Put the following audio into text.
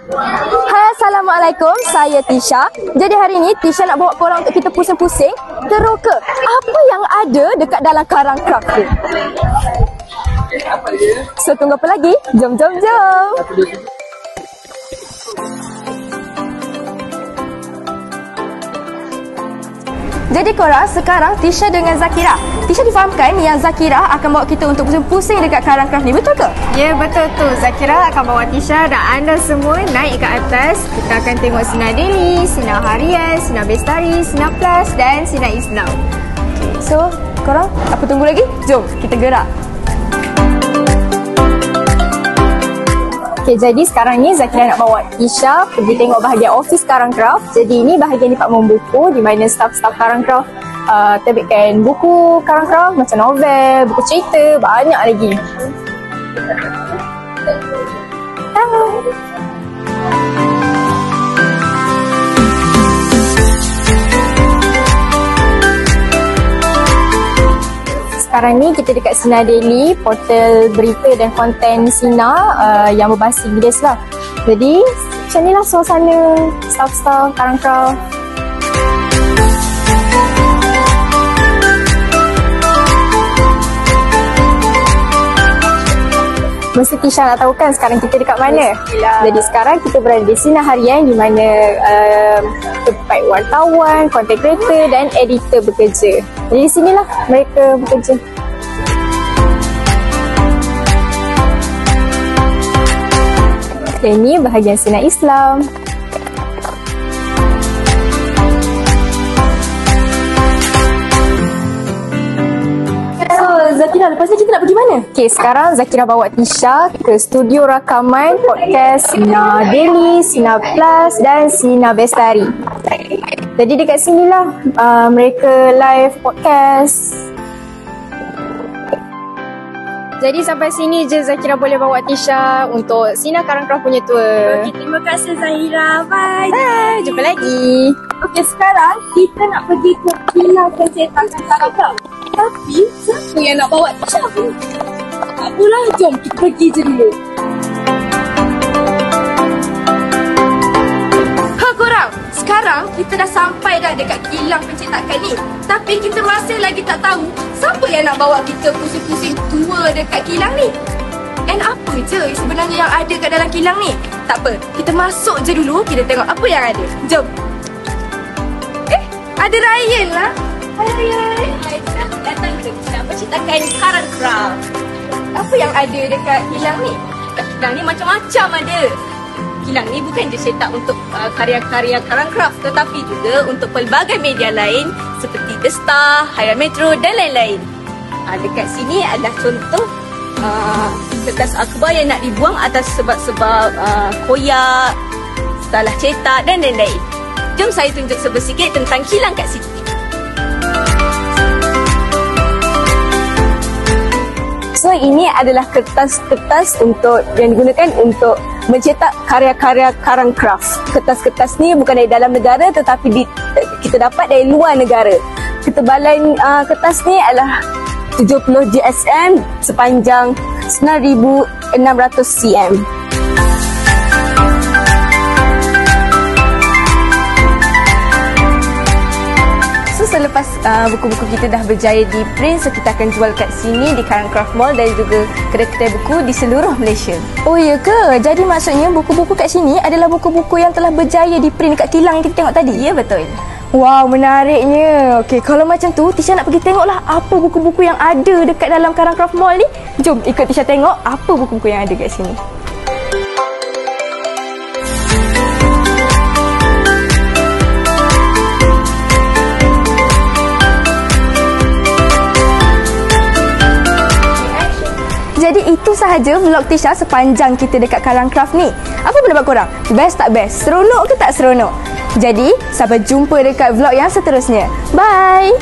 Hai, Assalamualaikum. Saya Tisha. Jadi hari ni Tisha nak bawa korang untuk kita pusing-pusing teroka apa yang ada dekat dalam karang craft ni. So tunggu apa lagi? Jom. Jadi korang, sekarang Tisha dengan Zakira. Tisha difahamkan yang Zakira akan bawa kita untuk pusing-pusing dekat karang craft ni, betul ke? Ya, betul tu. Zakira akan bawa Tisha dan anda semua naik ke atas. Kita akan tengok sinar daily, sinar harian, sinar bestari, sinar plus dan sinar islam. So, korang apa tunggu lagi? Jom, kita gerak. Okay, jadi sekarang ni Zakira nak bawa Tisha pergi tengok bahagian office Karang Craft. Jadi ini bahagian departmen buku di mana staff-staff Karang Craft terbitkan buku Karang Craft macam novel, buku cerita, banyak lagi. Sekarang ni kita dekat Sinar Daily, portal berita dan konten Sinar yang berbahasa Inggeris lah. Jadi macam ni lah suasana staff-staff Karang Craft. Mesti Tisha nak tahu kan sekarang kita dekat mana? Jadi sekarang kita berada di Sinar Harian di mana tempat wartawan, content creator dan editor bekerja. Jadi di sinilah mereka bekerja. Ini bahagian Sinar Islam. Zakira, lepas ni kita nak pergi mana? Okay, sekarang Zakira bawa Tisha ke studio rakaman podcast Sinar Daily, Sinar Plus dan Sinar Bestari. Jadi dekat sinilah mereka live podcast. Jadi sampai sini je Zakira boleh bawa Tisha untuk Sinar Karang Craft punya tour. Okay, terima kasih Zahira. Bye. Bye, jumpa lagi. Okay, sekarang kita nak pergi ke kilang pencetakan Karang Craft. Tapi siapa yang nak bawa Tisha pun? Tak apalah, jom kita pergi je dulu. Ha korang, sekarang kita dah sampai dah dekat kilang pencetakan ni. Tapi kita masih lagi tak tahu siapa yang nak bawa kita pusing-pusing tour dekat kilang ni. And apa je sebenarnya yang ada kat dalam kilang ni? Tak apa, kita masuk je dulu, kita tengok apa yang ada. Jom. Ada Ryan lah. Hai Ryan. Datang ke kilang pencetakan Karang Craft. Apa yang ada dekat kilang ni? Dekat kilang ni macam-macam ada. Kilang ni bukan je cetak untuk karya-karya Karang Craft, tetapi juga untuk pelbagai media lain seperti The Star, Harian Metro dan lain-lain. Dekat sini adalah contoh kertas akhbar yang nak dibuang atas sebab-sebab koyak, salah cetak dan lain-lain. Jom saya tunjuk sedikit tentang kilang kat sini. So ini adalah kertas-kertas yang digunakan untuk mencetak karya-karya Karang Craft. Kertas-kertas ni bukan dari dalam negara tetapi kita dapat dari luar negara. Ketebalan kertas ni adalah 70 GSM sepanjang 9,600 cm. Selepas buku-buku kita dah berjaya di print, so kita akan jual kat sini di Karang Craft Mall dan juga kedai-kedai buku di seluruh Malaysia. Oh ya ke? Jadi maksudnya buku-buku kat sini adalah buku-buku yang telah berjaya di print kat kilang yang kita tengok tadi? Ya, betul. Wow, menariknya. Okey, kalau macam tu Tisha nak pergi tengoklah apa buku-buku yang ada dekat dalam Karang Craft Mall ni. Jom ikut Tisha tengok apa buku-buku yang ada kat sini. Jadi itu sahaja vlog Tisha sepanjang kita dekat Karang Craft ni. Apa pendapat korang? Best tak best? Seronok ke tak seronok? Jadi, sampai jumpa dekat vlog yang seterusnya. Bye!